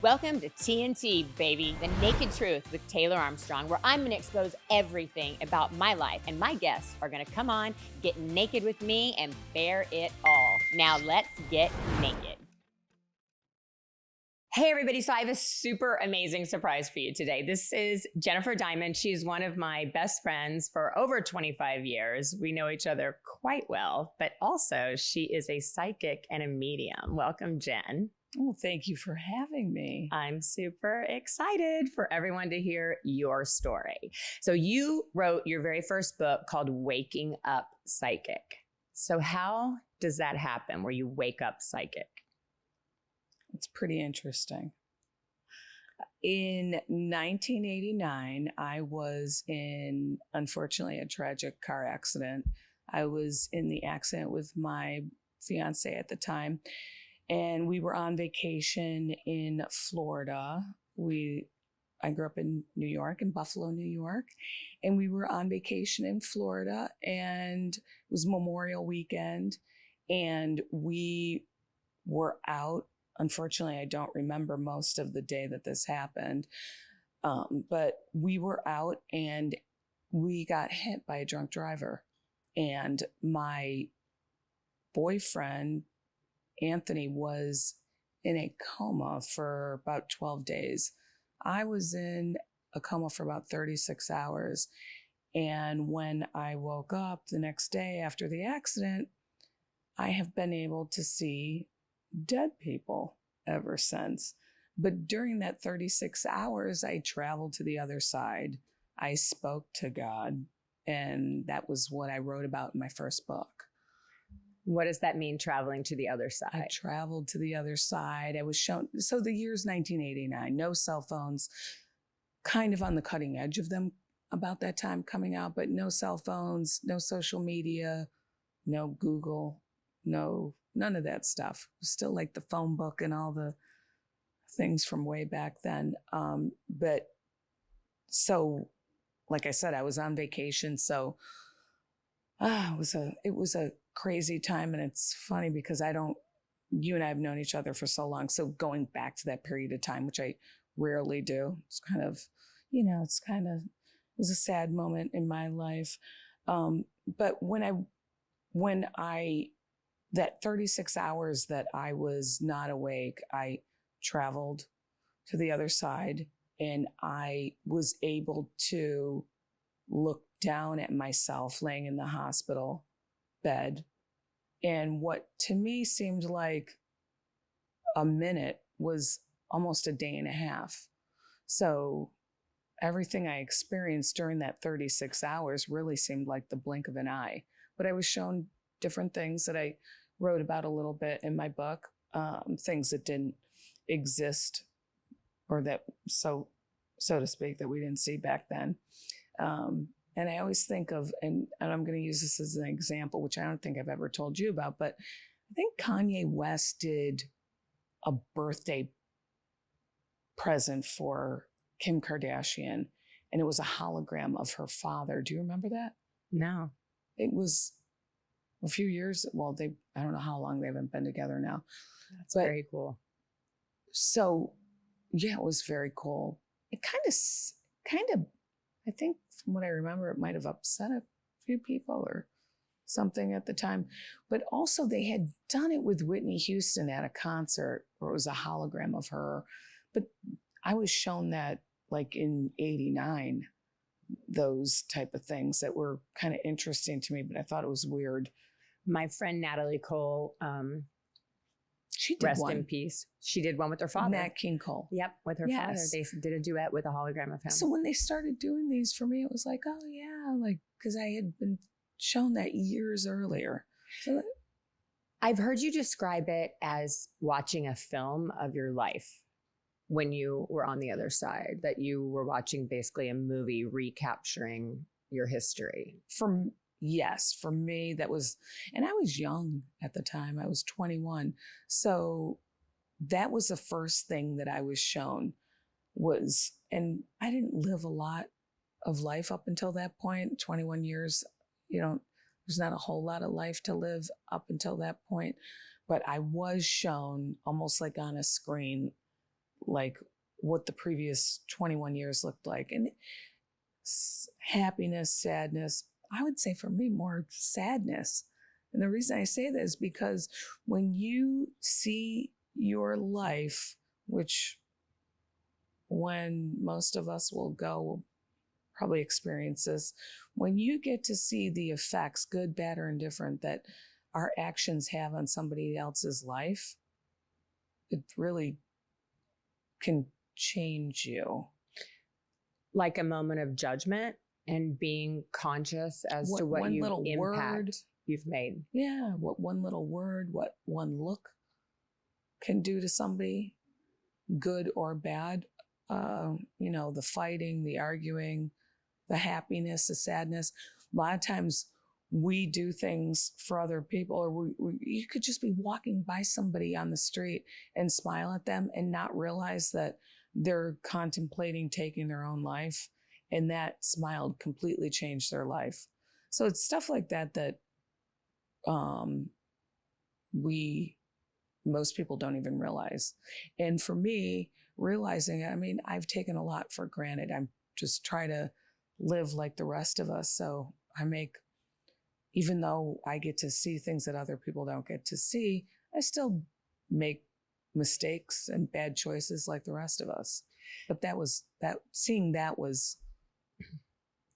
Welcome to TNT, baby, the naked truth with Taylor Armstrong, where I'm going to expose everything about my life, and my guests are going to come on, get naked with me, and bear it all. Now, let's get naked. Hey, everybody. So I have a super amazing surprise for you today. This is Jennifer Diamond. She's one of my best friends for over 25 years. We know each other quite well, but also she is a psychic and a medium. Welcome, Jen. Oh, thank you for having me. I'm super excited for everyone to hear your story. So you wrote your very first book called Waking Up Psychic. So how does that happen where you wake up psychic? It's pretty interesting. In 1989, I was in, unfortunately, a tragic car accident. I was in the accident with my fiance at the time, and we were on vacation in Florida. I grew up in New York, in Buffalo, New York, and we were on vacation in Florida, and it was Memorial Weekend, and we were out. Unfortunately, I don't remember most of the day that this happened, but we were out and we got hit by a drunk driver. And my boyfriend, Anthony, was in a coma for about 12 days. I was in a coma for about 36 hours. And when I woke up the next day after the accident, I have been able to see dead people ever since. But during that 36 hours, I traveled to the other side. I spoke to God, and that was what I wrote about in my first book. What does that mean, traveling to the other side? I traveled to the other side. I was shown, so the year's 1989, no cell phones, kind of on the cutting edge of them about that time coming out, but no cell phones, no social media, no Google, none of that stuff. It was still like the phone book and all the things from way back then. But so, like I said, I was on vacation. So it was a crazy time. And it's funny because you and I have known each other for so long. So going back to that period of time, which I rarely do, it's kind of, it was a sad moment in my life. But when I that 36 hours that I was not awake, I traveled to the other side and I was able to look down at myself laying in the hospital bed. And what to me seemed like a minute was almost a day and a half. So everything I experienced during that 36 hours really seemed like the blink of an eye. But I was shown different things that I wrote about a little bit in my book, things that didn't exist or that, so to speak, that we didn't see back then. And I always think of, and I'm going to use this as an example, which I don't think I've ever told you about, but I think Kanye West did a birthday present for Kim Kardashian, and it was a hologram of her father. Do you remember that? No. It was a few years. Well, I don't know how long they haven't been together now. That's very cool. So, yeah, it was very cool. It kind of, I think from what I remember, it might have upset a few people or something at the time. But also they had done it with Whitney Houston at a concert where it was a hologram of her. But I was shown that like in 89, those type of things that were kind of interesting to me, but I thought it was weird. My friend Natalie Cole, she did rest one. in peace. She did one with her father. Nat King Cole. Yep, with her father. They did a duet with a hologram of him. So when they started doing these for me, it was like, oh yeah, like, because I had been shown that years earlier. So I've heard you describe it as watching a film of your life when you were on the other side, that you were watching basically a movie recapturing your history. Yes, for me, that was, and I was young at the time. I was 21. So that was the first thing that I was shown was, and I didn't live a lot of life up until that point, 21 years, there's not a whole lot of life to live up until that point. But I was shown almost like on a screen like what the previous 21 years looked like. And happiness, sadness, I would say for me, more sadness. And the reason I say that is because when you see your life, which when most of us will go, will probably experience this, when you get to see the effects, good, bad, or indifferent, that our actions have on somebody else's life, it really can change you. Like a moment of judgment and being conscious as to what one you little impact word you've made. Yeah, what one little word, what one look can do to somebody, good or bad. The fighting, the arguing, the happiness, the sadness. A lot of times we do things for other people, or you could just be walking by somebody on the street and smile at them and not realize that they're contemplating taking their own life. And that smile completely changed their life. So it's stuff like that most people don't even realize. And for me, realizing it, I mean, I've taken a lot for granted. I'm just trying to live like the rest of us. So even though I get to see things that other people don't get to see, I still make mistakes and bad choices like the rest of us. But seeing that was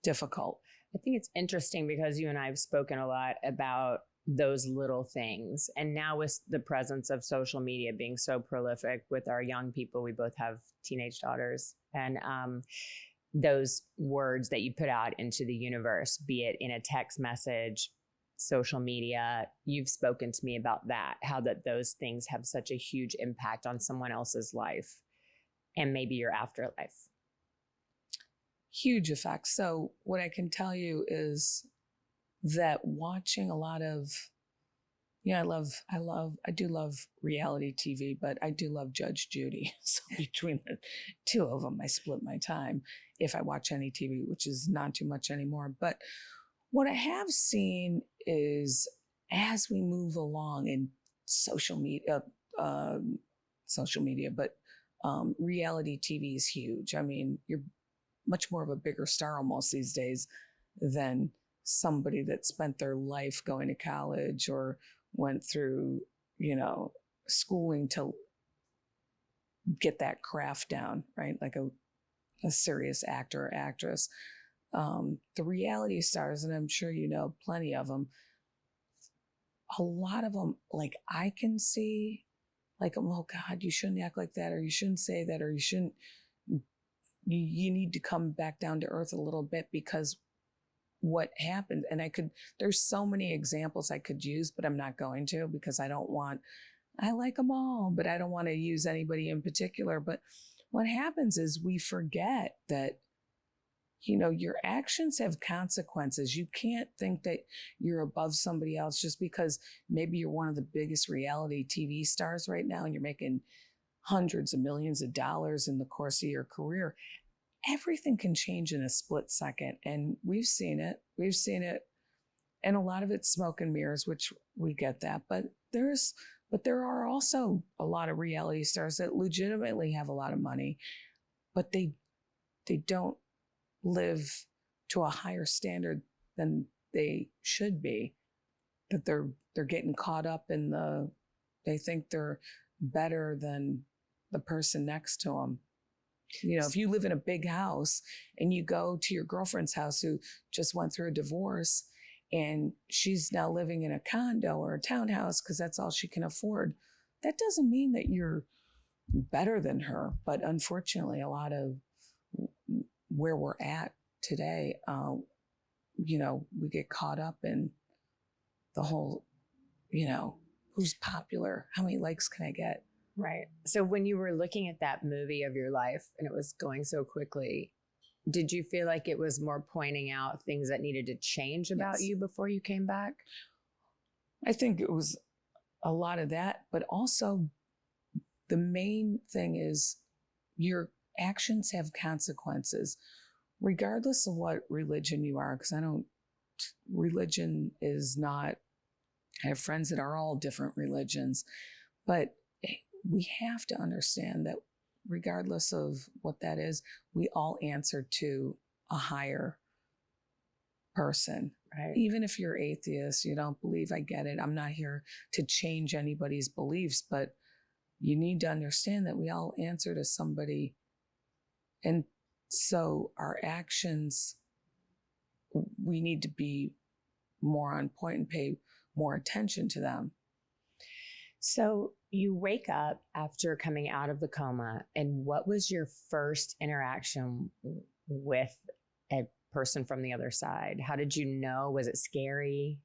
difficult. I think it's interesting because you and I have spoken a lot about those little things. And now with the presence of social media being so prolific with our young people, we both have teenage daughters, and those words that you put out into the universe, be it in a text message, social media, you've spoken to me about that, how that those things have such a huge impact on someone else's life and maybe your afterlife. Huge effect. So what I can tell you is that watching a lot of, I do love reality TV, but I do love Judge Judy. So between the two of them, I split my time if I watch any TV, which is not too much anymore. But what I have seen is as we move along in social media, but reality TV is huge. I mean, you're much more of a bigger star almost these days than somebody that spent their life going to college or went through, schooling to get that craft down, right? Like a serious actor or actress. The reality stars, and I'm sure you know plenty of them, a lot of them, like I can see, like, oh God, you shouldn't act like that, or you shouldn't say that, or you shouldn't, you need to come back down to earth a little bit, because what happened, and there's so many examples I could use, but I'm not going to, because I like them all, but I don't want to use anybody in particular. But what happens is we forget that, your actions have consequences. You can't think that you're above somebody else just because maybe you're one of the biggest reality TV stars right now and you're making hundreds of millions of dollars in the course of your career. Everything can change in a split second. And we've seen it. And a lot of it's smoke and mirrors, which we get that. But there are also a lot of reality stars that legitimately have a lot of money, but they don't live to a higher standard than they should be. That they're getting caught up in they think they're better than the person next to them. If you live in a big house and you go to your girlfriend's house who just went through a divorce and she's now living in a condo or a townhouse because that's all she can afford, that doesn't mean that you're better than her. But unfortunately, a lot of where we're at today, we get caught up in the whole, who's popular, how many likes can I get? Right. So when you were looking at that movie of your life and it was going so quickly, did you feel like it was more pointing out things that needed to change about you before you came back? I think it was a lot of that, but also the main thing is your actions have consequences, regardless of what religion you are. Because religion is not, I have friends that are all different religions, but we have to understand that regardless of what that is, we all answer to a higher person. Right. Even if you're atheist, you don't believe, I get it. I'm not here to change anybody's beliefs, but you need to understand that we all answer to somebody. And so our actions, we need to be more on point and pay more attention to them. So you wake up after coming out of the coma, and what was your first interaction with a person from the other side? How did you know? Was it scary?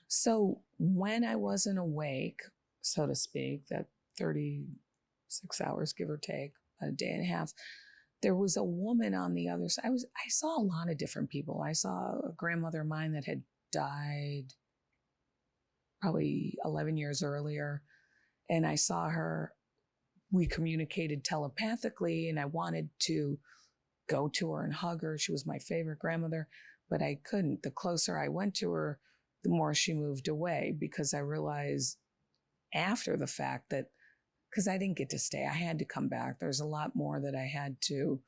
So when I wasn't awake, so to speak, that 36 hours, give or take, a day and a half, there was a woman on the other side. I saw a lot of different people. I saw a grandmother of mine that had died probably 11 years earlier. And I saw her, we communicated telepathically, and I wanted to go to her and hug her. She was my favorite grandmother, but I couldn't. The closer I went to her, the more she moved away, because I realized after the fact that, because I didn't get to stay, I had to come back. There's a lot more that I had to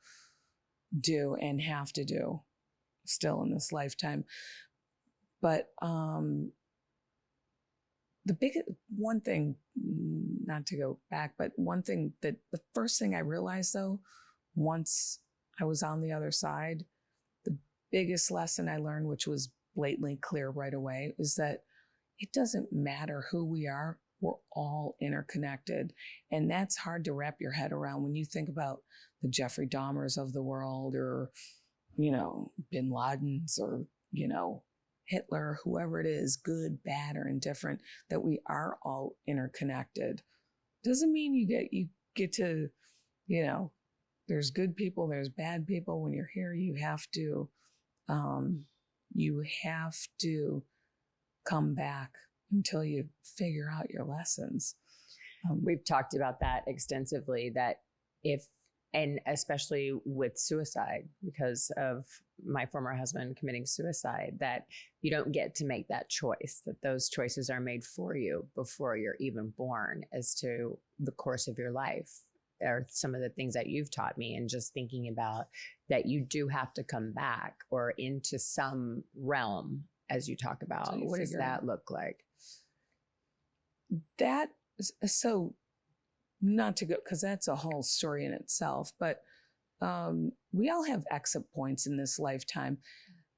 do and have to do still in this lifetime. But the biggest one thing, not to go back, but one thing that the first thing I realized though, once I was on the other side, the biggest lesson I learned, which was blatantly clear right away, is that it doesn't matter who we are. We're all interconnected. And that's hard to wrap your head around when you think about the Jeffrey Dahmers of the world, or, Bin Laden's, or, Hitler, whoever it is, good, bad, or indifferent, that we are all interconnected. Doesn't mean you get to, there's good people, there's bad people. When you're here, you have to come back until you figure out your lessons. We've talked about that extensively, that and especially with suicide, because of my former husband committing suicide, that you don't get to make that choice, that those choices are made for you before you're even born as to the course of your life, or some of the things that you've taught me. And just thinking about that you do have to come back or into some realm, as you talk about. So what does that look like? That, so not to go, because that's a whole story in itself, but we all have exit points in this lifetime.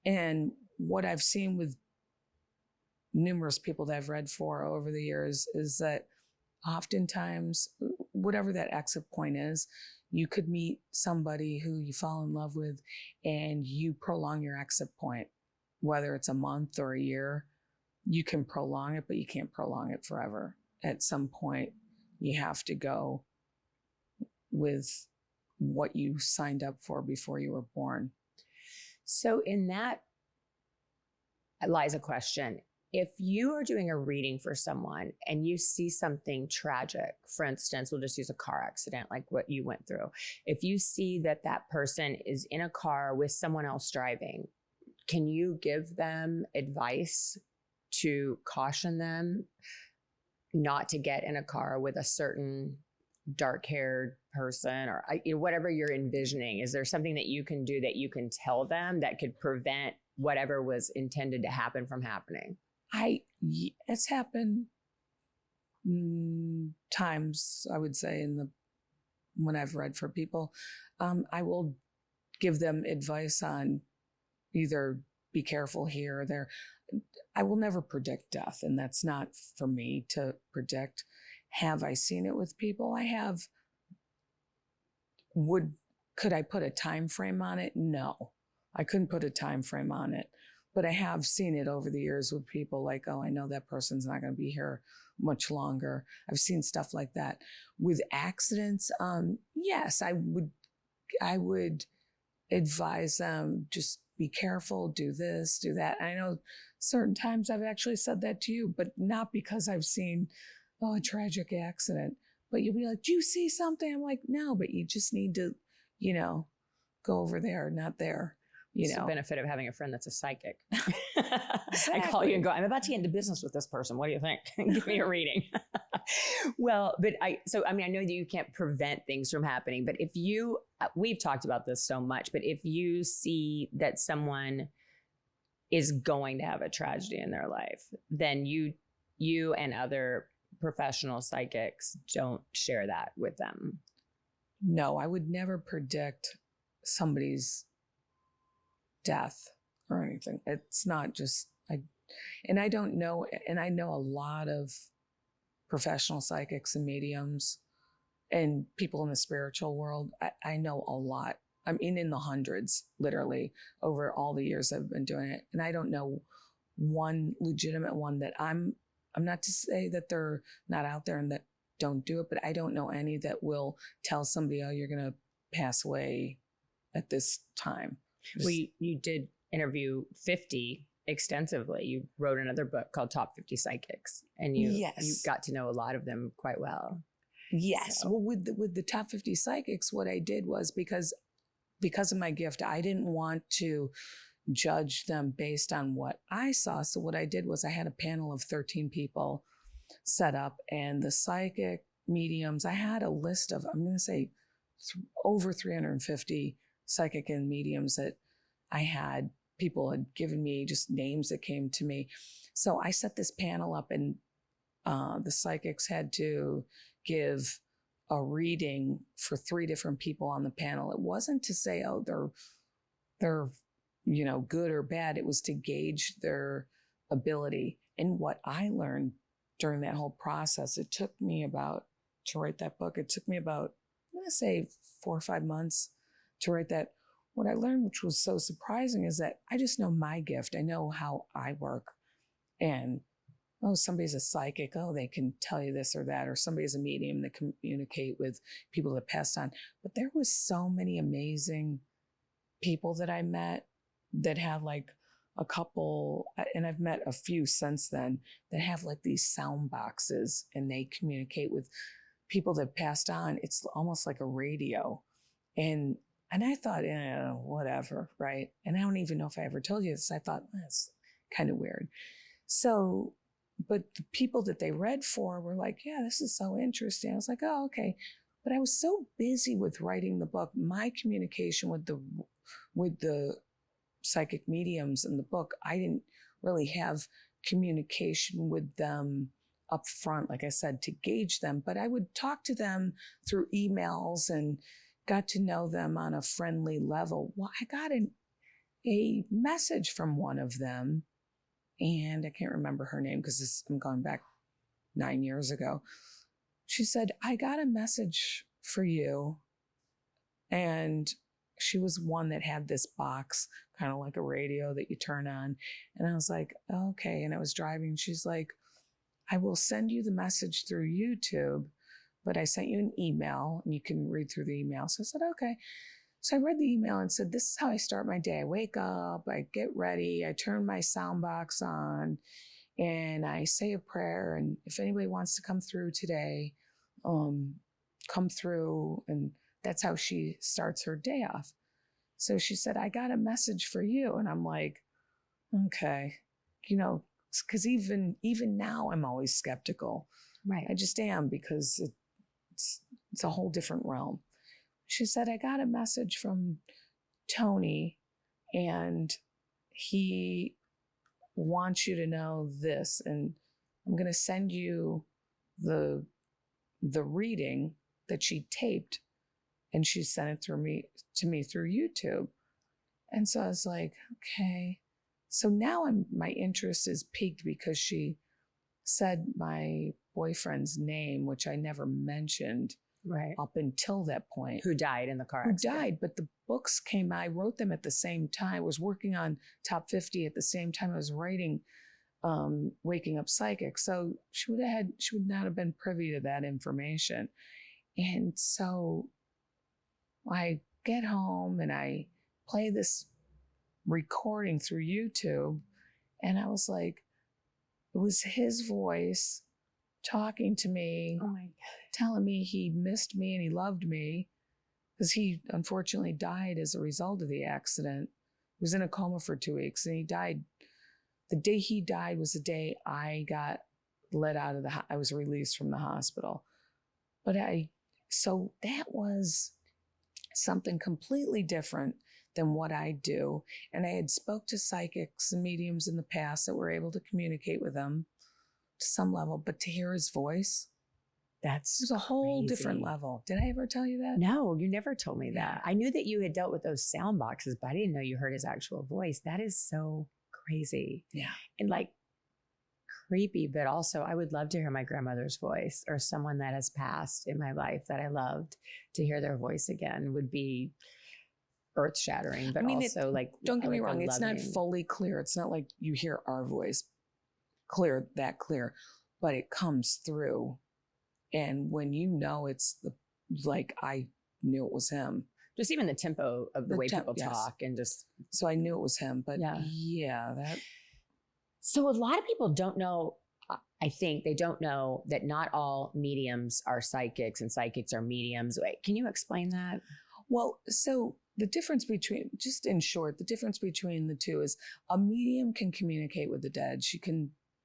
And what I've seen with numerous people that I've read for over the years is that oftentimes, whatever that exit point is, you could meet somebody who you fall in love with and you prolong your exit point, whether it's a month or a year. You can prolong it, but you can't prolong it forever. At some point, you have to go with what you signed up for before you were born. So in that lies a question. If you are doing a reading for someone and you see something tragic, for instance, we'll just use a car accident like what you went through. If you see that person is in a car with someone else driving, can you give them advice to caution them not to get in a car with a certain dark-haired person, or whatever you're envisioning? Is there something that you can do that you can tell them that could prevent whatever was intended to happen from happening? It's happened times, I would say, when I've read for people. I will give them advice on either be careful here or there. I will never predict death, and that's not for me to predict. Have I seen it with people? I have. Could I put a time frame on it? No, I couldn't put a time frame on it, but I have seen it over the years with people like, oh, I know that person's not going to be here much longer. I've seen stuff like that. With accidents, yes, I would advise them, just be careful, do this, do that. I know certain times I've actually said that to you, but not because I've seen, a tragic accident. But you'll be like, do you see something? I'm like, no, but you just need to, go over there, not there. It's the benefit of having a friend that's a psychic. Exactly. I call you and go, I'm about to get into business with this person. What do you think? Give me a reading. Well, but I know that you can't prevent things from happening, but if you, we've talked about this so much, but if you see that someone is going to have a tragedy in their life, then you and other professional psychics don't share that with them. No, I would never predict somebody's death or anything. It's not just, I don't know, and I know a lot of professional psychics and mediums and people in the spiritual world. I know a lot. I'm in the hundreds, literally, over all the years I've been doing it. And I don't know one legitimate one that I'm not to say that they're not out there and that don't do it, but I don't know any that will tell somebody, oh, you're going to pass away at this time. You did interview 50 extensively. You wrote another book called Top 50 Psychics, and you got to know a lot of them quite well. Yes. So. Well, with the Top 50 Psychics, what I did was because of my gift, I didn't want to judge them based on what I saw. So what I did was I had a panel of 13 people set up, and the psychic mediums, I had a list of, I'm going to say over 350 psychic and mediums that I had. People had given me just names that came to me. So I set this panel up, and the psychics had to give a reading for 3 different people on the panel. It wasn't to say, oh, they're good or bad. It was to gauge their ability. And what I learned during that whole process, it took me to write that book, it took me about, I'm going to say 4 or 5 months to write that. What I learned, which was so surprising, is that I just know my gift. I know how I work. And, oh, somebody's a psychic. Oh, they can tell you this or that. Or somebody's a medium that communicate with people that passed on. But there was so many amazing people that I met that had like a couple, and I've met a few since then, that have like these sound boxes, and they communicate with people that passed on. It's almost like a radio. And I thought, whatever, right? And I don't even know if I ever told you this. I thought, that's kind of weird. So, but the people that they read for were like, yeah, this is so interesting. I was like, oh, okay. But I was so busy with writing the book. My communication with the psychic mediums in the book, I didn't really have communication with them up front, like I said, to gauge them. But I would talk to them through emails and got to know them on a friendly level. Well, I got a message from one of them, and I can't remember her name because I'm going back 9 years ago. She said, I got a message for you. And she was one that had this box, kind of like a radio that you turn on. And I was like, okay. And I was driving. She's like, I will send you the message through YouTube, but I sent you an email and you can read through the email. So I said, okay. So I read the email and said, this is how I start my day. I wake up, I get ready, I turn my sound box on, and I say a prayer. And if anybody wants to come through today, come through. And that's how she starts her day off. So she said, I got a message for you. And I'm like, okay, because even now I'm always skeptical. Right. I just am, because it's a whole different realm. She said, I got a message from Tony, and he wants you to know this, and I'm going to send you the reading that she taped, and she sent it to me through YouTube. And so I was like, okay. So now my interest is piqued because she said my boyfriend's name, which I never mentioned. Right. Up until that point. Who died in the car accident. Who died, but the books came out. I wrote them at the same time. I was working on Top 50 at the same time I was writing Waking Up Psychic. So she would not have been privy to that information. And so I get home and I play this recording through YouTube, and I was like, it was his voice talking to me, oh my God, telling me he missed me and he loved me, because he unfortunately died as a result of the accident was in a coma for 2 weeks, and he died. The day he died was the day I got let out of I was released from the hospital. But so that was something completely different than what I do. And I had spoke to psychics and mediums in the past that were able to communicate with them to some level, but to hear his voice, That's a whole crazy. different level. Did I ever tell you that? No, you never told me that. I knew that you had dealt with those sound boxes, but I didn't know you heard his actual voice. That is so crazy. Yeah. And like creepy, but also I would love to hear my grandmother's voice, or someone that has passed in my life that I loved. To hear their voice again would be earth shattering, but also like, don't get me wrong, it's not loving. fully clear. It's not like you hear our voice clear, but it comes through. And when you know it's like I knew it was him. Just even the tempo of the way people yes. talk, and just. So I knew it was him, but that. So a lot of people don't know, I think they don't know that not all mediums are psychics and psychics are mediums. Wait, can you explain that? Well, so the difference between, just in short, the difference between the two is a medium can communicate with the dead.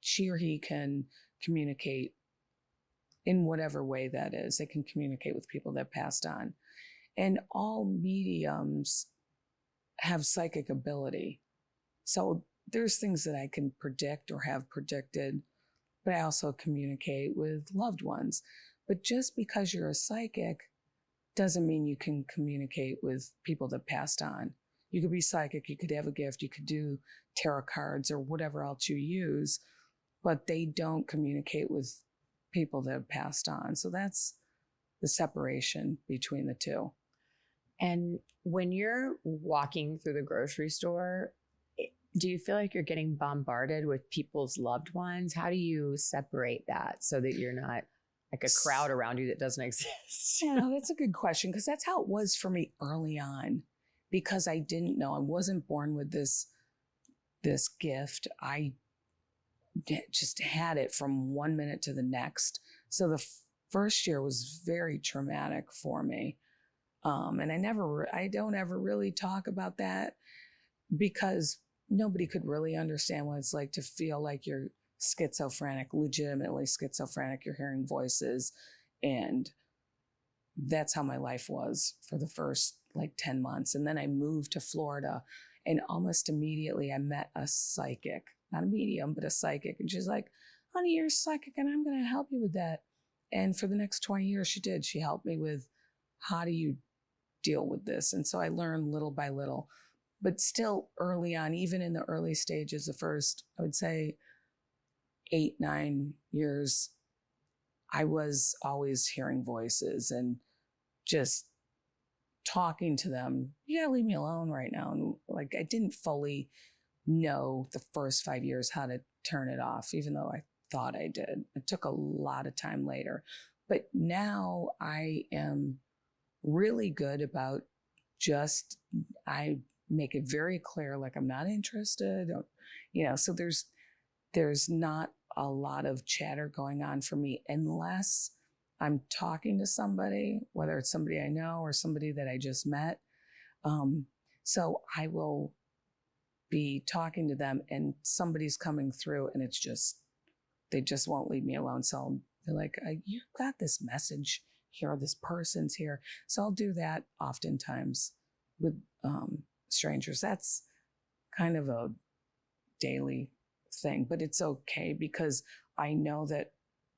She or he can communicate in whatever way that is. They can communicate with people that passed on. And all mediums have psychic ability. So there's things that I can predict or have predicted, but I also communicate with loved ones. But just because you're a psychic doesn't mean you can communicate with people that passed on. You could be psychic, you could have a gift, you could do tarot cards or whatever else you use, but they don't communicate with people that have passed on. So that's the separation between the two. And when you're walking through the grocery store, do you feel like you're getting bombarded with people's loved ones? How do you separate that so that you're not like a crowd around you that doesn't exist? Yeah, that's a good question, because that's how it was for me early on, because I didn't know. I wasn't born with this gift. I just had it from 1 minute to the next. So the first year was very traumatic for me. And I don't ever really talk about that, because nobody could really understand what it's like to feel like you're schizophrenic, legitimately schizophrenic. You're hearing voices. And that's how my life was for the first 10 months. And then I moved to Florida, and almost immediately I met a psychic, not a medium, but a psychic. And she's like, honey, you're psychic and I'm going to help you with that. And for the next 20 years, she did. She helped me with, how do you deal with this? And so I learned little by little, but still early on, even in the early stages, the first, I would say 8-9 years, I was always hearing voices and just talking to them. You gotta leave me alone right now. And I didn't fully know the first 5 years how to turn it off, even though I thought I did. It took a lot of time later. But now I am really good about I make it very clear, I'm not interested, so there's not a lot of chatter going on for me unless I'm talking to somebody, whether it's somebody I know or somebody that I just met. So I will be talking to them and somebody's coming through and they just won't leave me alone. So they're like, you got this message here, this person's here. So I'll do that oftentimes with strangers. That's kind of a daily thing, but it's okay, because I know that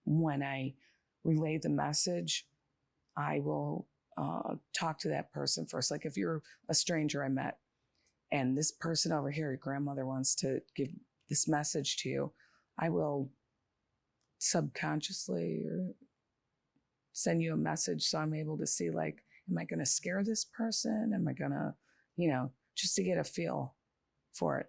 when I relay the message, I will talk to that person first. Like if you're a stranger I met and this person over here, your grandmother, wants to give this message to you, I will subconsciously send you a message so I'm able to see, am I going to scare this person? Am I going to, just to get a feel for it.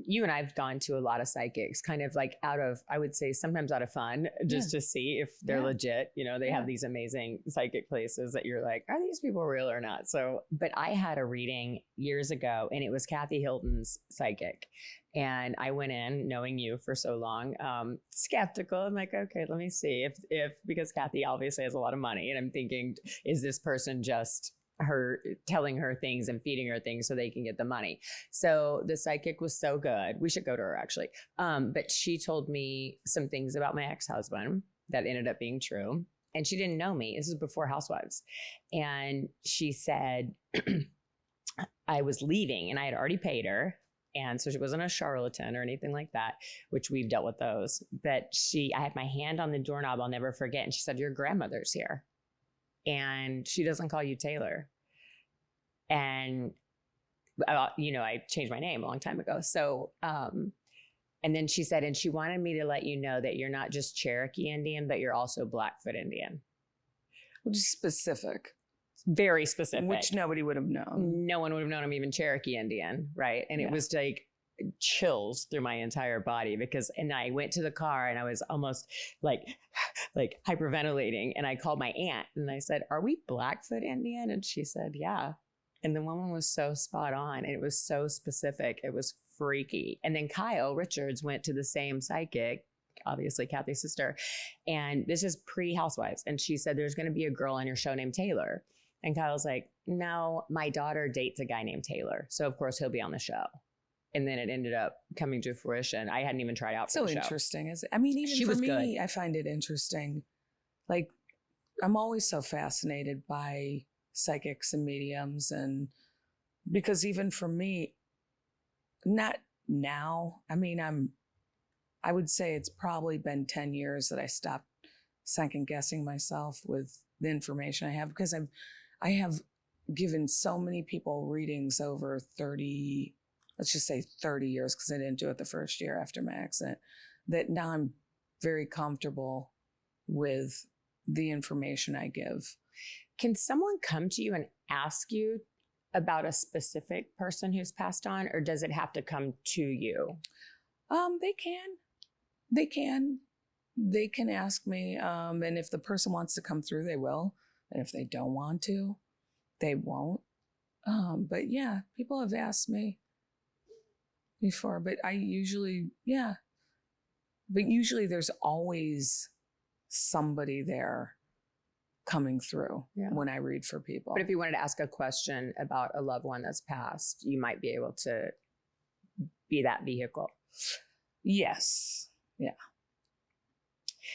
You and I've gone to a lot of psychics, kind of out of, I would say sometimes out of fun, just to see if they're legit. They have these amazing psychic places that you're like, are these people real or not? So, but I had a reading years ago and it was Kathy Hilton's psychic. And I went in knowing you for so long, skeptical. I'm like, okay, let me see if because Kathy obviously has a lot of money. And I'm thinking, is this person just her, telling her things and feeding her things so they can get the money. So the psychic was so good. We should go to her actually. But she told me some things about my ex-husband that ended up being true. And she didn't know me. This is before Housewives. And she said I was leaving and I had already paid her. And so she wasn't a charlatan or anything like that, which we've dealt with those. But I had my hand on the doorknob, I'll never forget. And she said, your grandmother's here. And she doesn't call you Taylor. And, I changed my name a long time ago. So, and then she said, and she wanted me to let you know that you're not just Cherokee Indian, but you're also Blackfoot Indian. Which is specific. Very specific. Which nobody would have known. No one would have known I'm even Cherokee Indian, right? And it was like chills through my entire body and I went to the car and I was almost like hyperventilating. And I called my aunt and I said, are we Blackfoot Indian? And she said, yeah. And the woman was so spot on. And it was so specific. It was freaky. And then Kyle Richards went to the same psychic, obviously Kathy's sister. And this is pre-Housewives. And she said, there's going to be a girl on your show named Taylor. And Kyle's like, no, my daughter dates a guy named Taylor. So of course he'll be on the show. And then it ended up coming to fruition. I hadn't even tried out for the show. So interesting, is it? I mean, even for me, good. I find it interesting. Like, I'm always so fascinated by psychics and mediums. And because even for me, not now, I mean, I would say it's probably been 10 years that I stopped second guessing myself with the information I have, because I have given so many people readings over 30, let's just say 30 years, because I didn't do it the first year after my accident, that now I'm very comfortable with the information I give. Can someone come to you and ask you about a specific person who's passed on, or does it have to come to you? They can ask me. And if the person wants to come through, they will. And if they don't want to, they won't. But yeah, people have asked me before, but usually there's always somebody there coming through when I read for people. But if you wanted to ask a question about a loved one that's passed, you might be able to be that vehicle. Yes. Yeah.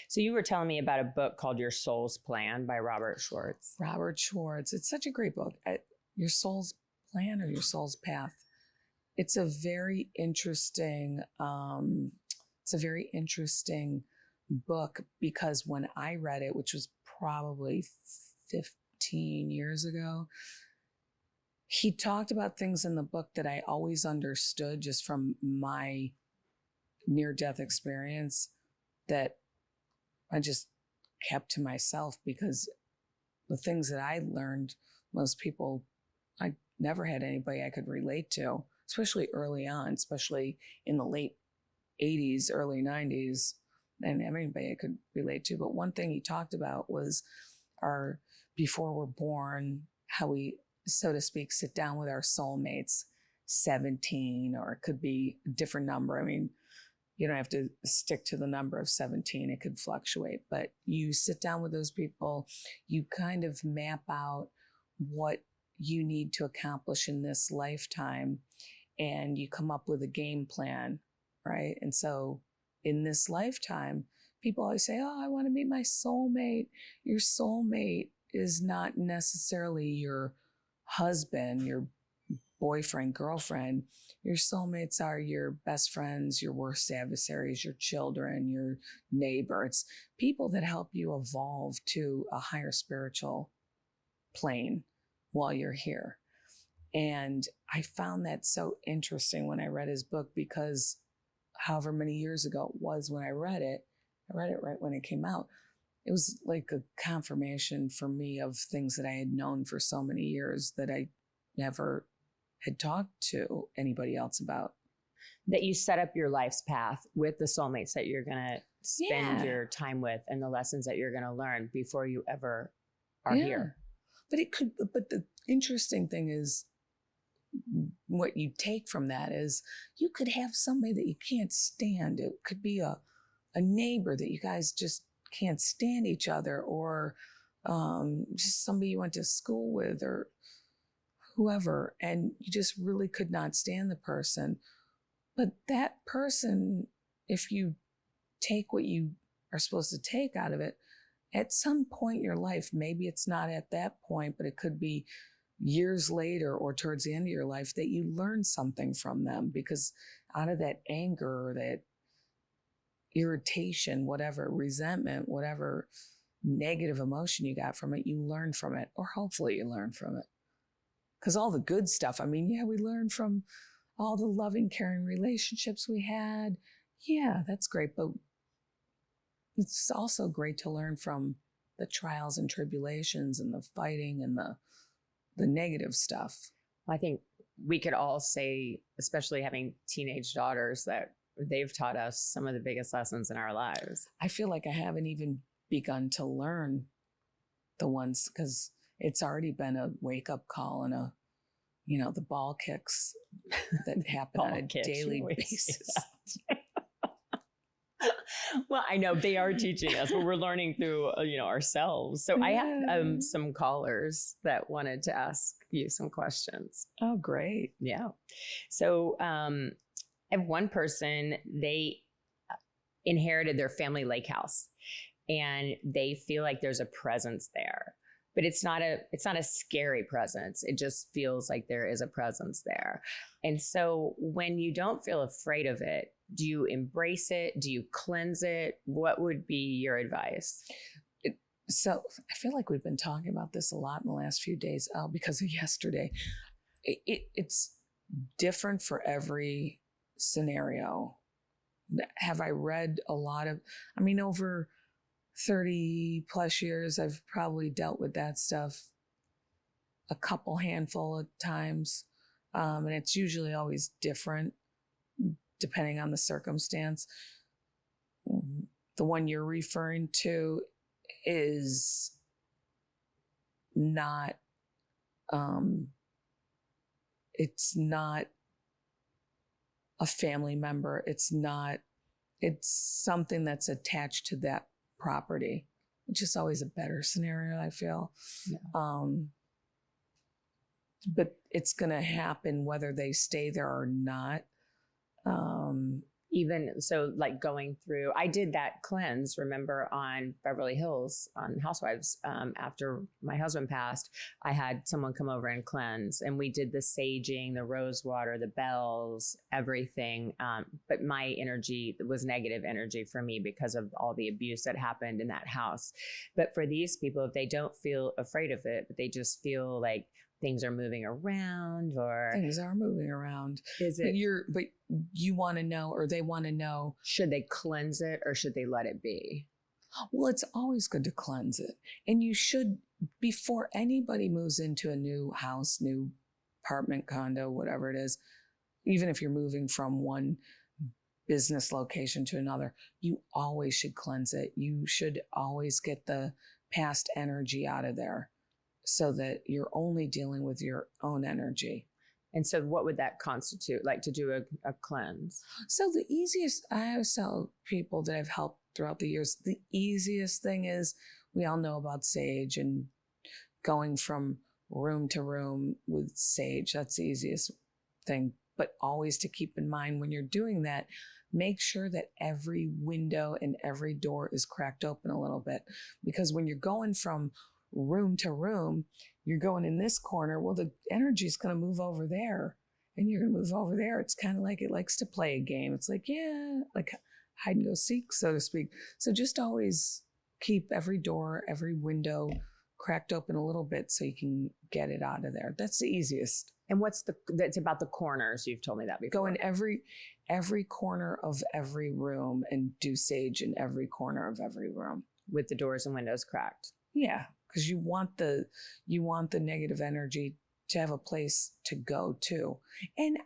So you were telling me about a book called Your Soul's Plan by Robert Schwartz. Robert Schwartz. It's such a great book. Your Soul's Plan or Your Soul's Path. It's a very interesting, book, because when I read it, which was probably 15 years ago, he talked about things in the book that I always understood just from my near-death experience that I just kept to myself, because the things that I learned, most people, I never had anybody I could relate to, especially early on, especially in the late 80s, early 90s. I didn't have anybody I could relate to. But one thing he talked about was before we're born, how we, so to speak, sit down with our soulmates, 17, or it could be a different number. I mean, you don't have to stick to the number of 17. It could fluctuate, but you sit down with those people, you kind of map out what you need to accomplish in this lifetime, and you come up with a game plan, right? And so in this lifetime, people always say, oh, I want to meet my soulmate. Your soulmate is not necessarily your husband, your boyfriend, girlfriend. Your soulmates are your best friends, your worst adversaries, your children, your neighbor. It's people that help you evolve to a higher spiritual plane while you're here. And I found that so interesting when I read his book, because however many years ago it was when I read it right when it came out. It was like a confirmation for me of things that I had known for so many years that I never had talked to anybody else about. That you set up your life's path with the soulmates that you're going to spend your time with and the lessons that you're going to learn before you ever are here. But the interesting thing is, what you take from that is you could have somebody that you can't stand. It could be a neighbor that you guys just can't stand each other, or just somebody you went to school with, or whoever, and you just really could not stand the person. But that person, if you take what you are supposed to take out of it, at some point in your life, maybe it's not at that point, but it could be years later or towards the end of your life, that you learn something from them, because out of that anger or that irritation, whatever, resentment, whatever negative emotion you got from it, you learn from it, or hopefully you learn from it. Because all the good stuff, I mean, yeah, we learned from all the loving, caring relationships we had. Yeah, that's great. But it's also great to learn from the trials and tribulations and the fighting and the negative stuff. I think we could all say, especially having teenage daughters, that they've taught us some of the biggest lessons in our lives. I feel like I haven't even begun to learn the ones, because it's already been a wake-up call and the ball kicks that happen on a daily basis. Well, I know they are teaching us, but we're learning through, ourselves. So I have some callers that wanted to ask you some questions. Oh, great. Yeah. So I have one person, they inherited their family lake house, and they feel like there's a presence there. But it's not a scary presence. It just feels like there is a presence there. And so when you don't feel afraid of it, do you embrace it? Do you cleanse it? What would be your advice? So I feel like we've been talking about this a lot in the last few days because of yesterday. It's different for every scenario. Have I read a lot of, over 30 plus years, I've probably dealt with that stuff a couple handful of times. And it's usually always different depending on the circumstance. The one you're referring to is not, it's not a family member. It's something that's attached to that property, which is always a better scenario, I feel. Yeah. But it's going to happen whether they stay there or not. Even so, like going through, I did that cleanse, remember, on Beverly Hills on Housewives. After my husband passed, I had someone come over and cleanse, and we did the saging, the rose water, the bells, everything. But my energy was negative energy for me because of all the abuse that happened in that house. But for these people, if they don't feel afraid of it, but they just feel like things are moving around, or things are moving around. Is it? But you want to know, or they want to know, should they cleanse it or should they let it be? Well, it's always good to cleanse it. And you should, before anybody moves into a new house, new apartment, condo, whatever it is, even if you're moving from one business location to another, you always should cleanse it. You should always get the past energy out of there, so that you're only dealing with your own energy. And so what would that constitute, like to do a cleanse? So the easiest, I always tell people that I've helped throughout the years, the easiest thing is, we all know about sage and going from room to room with sage. That's the easiest thing. But always to keep in mind when you're doing that, make sure that every window and every door is cracked open a little bit. Because when you're going from room to room, you're going in this corner, well, the energy is going to move over there, and you're going to move over there. It's kind of like it likes to play a game. It's like, yeah, like hide and go seek, so to speak. So just always keep every door, every window cracked open a little bit so you can get it out of there. That's the easiest. And that's about the corners. You've told me that before. Go in every corner of every room and do sage in every corner of every room. With the doors and windows cracked. Yeah. Because you want the negative energy to have a place to go to, and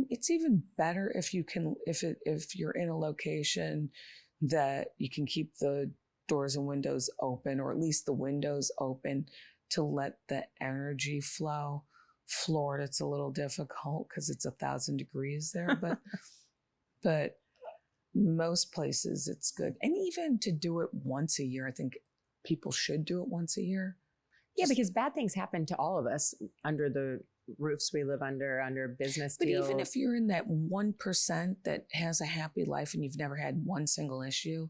it's even better if you can, if you're in a location that you can keep the doors and windows open, or at least the windows open, to let the energy flow. Florida, it's a little difficult because it's 1,000 degrees there, but most places it's good, and even to do it once a year, I think people should do it once a year. Yeah, because bad things happen to all of us under the roofs we live under business deals. But even if you're in that 1% that has a happy life and you've never had one single issue,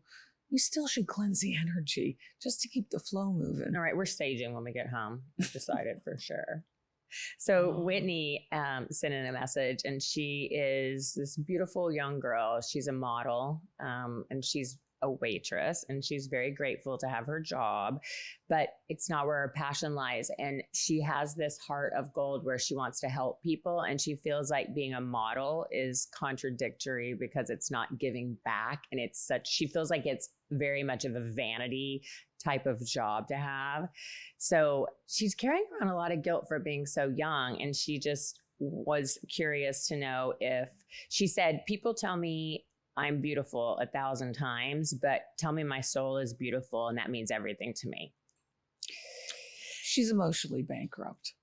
you still should cleanse the energy just to keep the flow moving. All right, we're saging when we get home. We've decided for sure. So Whitney sent in a message, and she is this beautiful young girl. She's a model, and she's a waitress, and she's very grateful to have her job, but it's not where her passion lies. And she has this heart of gold where she wants to help people, and she feels like being a model is contradictory because it's not giving back, and she feels like it's very much of a vanity type of job to have. So she's carrying around a lot of guilt for being so young, and she just was curious to know if, she said, people tell me I'm beautiful 1,000 times, but tell me my soul is beautiful, and that means everything to me. She's emotionally bankrupt.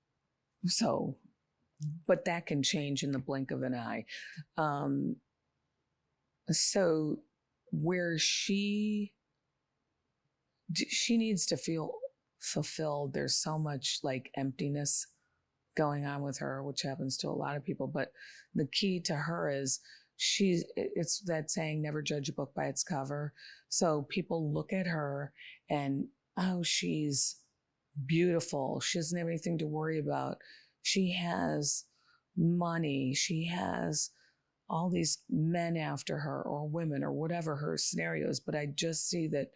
So, but that can change in the blink of an eye. So where she needs to feel fulfilled, there's so much like emptiness going on with her, which happens to a lot of people. But the key to her is it's that saying, never judge a book by its cover. So people look at her and, oh, she's beautiful. She doesn't have anything to worry about. She has money. She has all these men after her, or women, or whatever her scenario is. But I just see that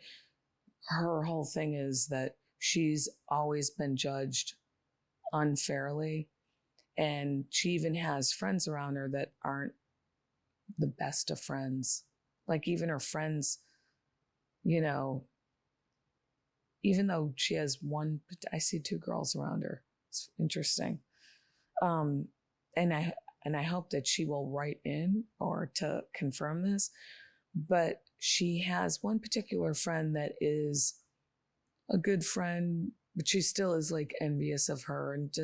her whole thing is that she's always been judged unfairly. And she even has friends around her that aren't the best of friends. Like even her friends, you know, even though she has one, I see 2 girls around her. It's interesting. And I hope that she will write in or to confirm this, but she has one particular friend that is a good friend, but she still is like envious of her and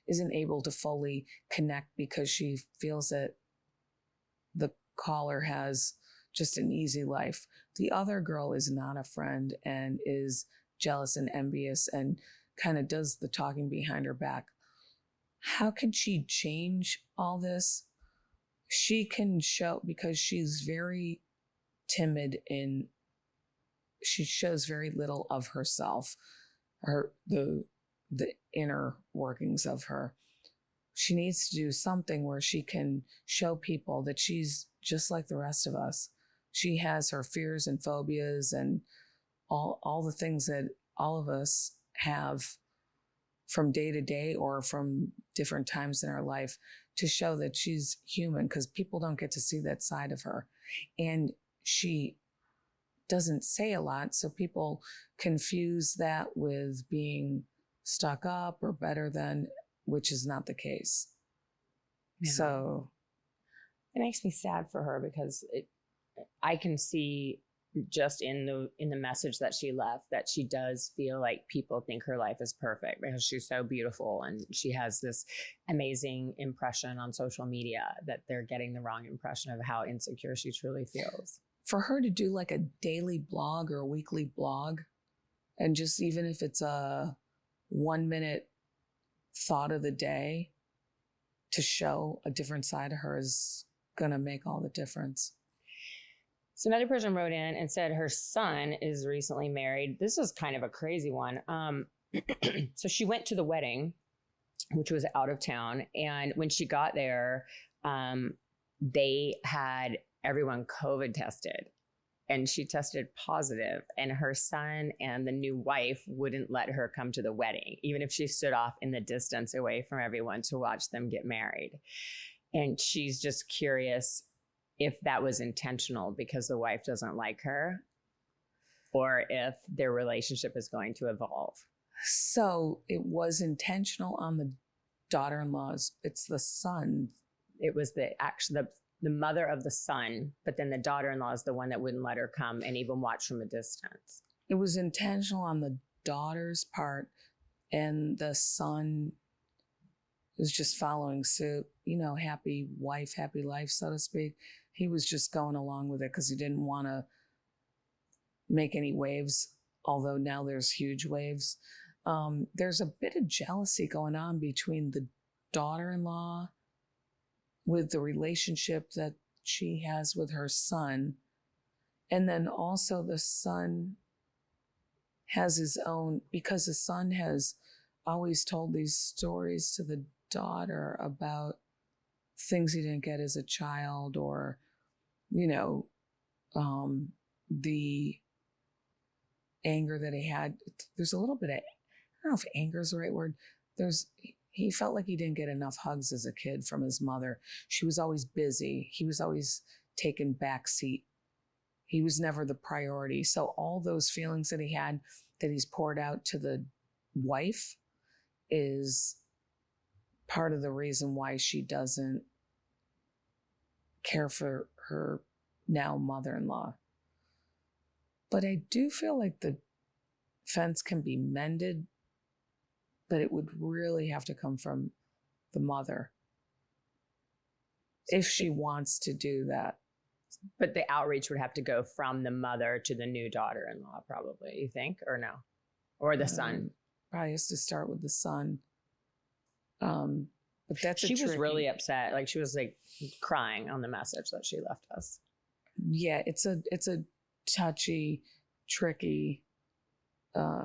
isn't able to fully connect because she feels that the caller has just an easy life. The other girl is not a friend and is jealous and envious and kind of does the talking behind her back. How can she change all this? She can show, because she's very timid and she shows very little of herself, the inner workings of her. She needs to do something where she can show people that she's just like the rest of us. She has her fears and phobias and all the things that all of us have from day to day or from different times in our life, to show that she's human, because people don't get to see that side of her. And she doesn't say a lot, so people confuse that with being stuck up or better than, which is not the case. Yeah. So it makes me sad for her because I can see just in the message that she left that she does feel like people think her life is perfect because she's so beautiful, and she has this amazing impression on social media that they're getting the wrong impression of how insecure she truly feels. For her to do like a daily blog or a weekly blog, and just even if it's a 1-minute thought of the day, to show a different side of her is gonna make all the difference. So another person wrote in and said her son is recently married. This is kind of a crazy one. So she went to the wedding, which was out of town. And when she got there, they had everyone COVID tested, and she tested positive, and her son and the new wife wouldn't let her come to the wedding, even if she stood off in the distance away from everyone to watch them get married. And she's just curious if that was intentional because the wife doesn't like her, or if their relationship is going to evolve. So it was intentional on the daughter-in-law's. It's the son. It was the mother of the son, but then the daughter-in-law is the one that wouldn't let her come and even watch from a distance. It was intentional on the daughter's part, and the son was just following suit. You know, happy wife, happy life, so to speak. He was just going along with it because he didn't want to make any waves, although now there's huge waves. there's a bit of jealousy going on between the daughter-in-law with the relationship that she has with her son. And then also the son has his own, because the son has always told these stories to the daughter about things he didn't get as a child, or, the anger that he had. There's a little bit of, I don't know if anger is the right word. He felt like he didn't get enough hugs as a kid from his mother. She was always busy. He was always taken backseat. He was never the priority. So all those feelings that he had that he's poured out to the wife is part of the reason why she doesn't care for her now mother-in-law. But I do feel like the fence can be mended, but it would really have to come from the mother if she wants to do that. But the outreach would have to go from the mother to the new daughter-in-law, probably, you think, or no? Or the son? Probably has to start with the son. But that's she was really upset. Like, she was like crying on the message that she left us. Yeah, it's a touchy, tricky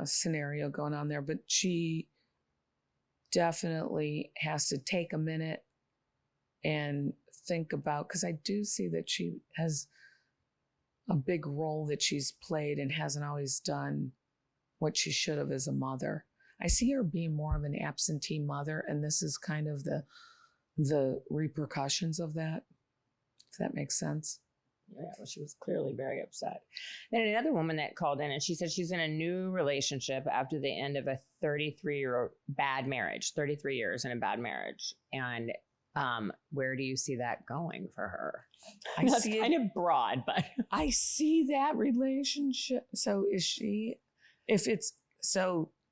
scenario going on there, but she definitely has to take a minute and think about, because I do see that she has a big role that she's played and hasn't always done what she should have as a mother. I see her being more of an absentee mother, and this is kind of the repercussions of that, if that makes sense. Yeah, well, she was clearly very upset. Then another woman that called in, and she said she's in a new relationship after the end of a 33-year bad marriage, 33 years in a bad marriage. And where do you see that going for her? That's kind of broad, but I see that relationship. So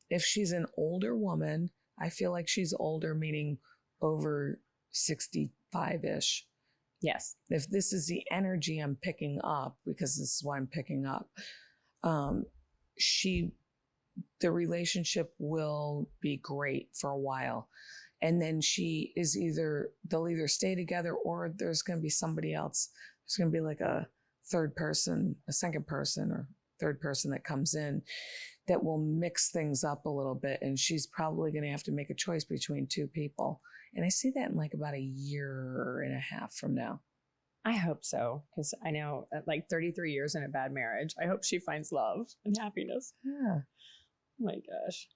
if she's an older woman, I feel like she's older, meaning over 65-ish. Yes. If this is the energy I'm picking up, because this is why I'm picking up, the relationship will be great for a while. And then they'll either stay together, or there's going to be somebody else. There's going to be like a third person, a second person, or third person that comes in that will mix things up a little bit. And she's probably going to have to make a choice between two people. And I see that in like about a year and a half from now. I hope so, because I know like 33 years in a bad marriage, I hope she finds love and happiness. Yeah. Oh my gosh.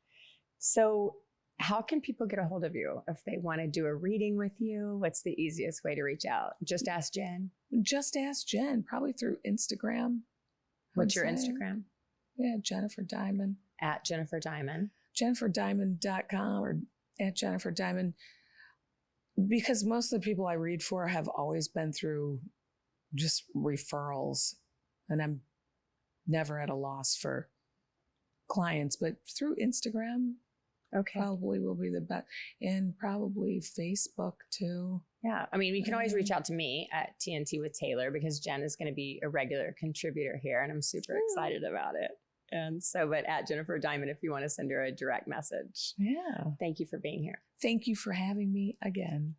So how can people get a hold of you if they want to do a reading with you? What's the easiest way to reach out? Just ask Jen? Just ask Jen, probably through Instagram. What's your Instagram? Yeah, Jennifer Diamond. At Jennifer Diamond. JenniferDiamond.com or at Jennifer Diamond. Because most of the people I read for have always been through just referrals, and I'm never at a loss for clients, but through Instagram, probably will be the best, and probably Facebook too. Yeah, I mean, you can always reach out to me at TNT with Taylor, because Jen is going to be a regular contributor here, and I'm super excited about it. And so, but at Jennifer Diamond, if you want to send her a direct message. Yeah. Thank you for being here. Thank you for having me again.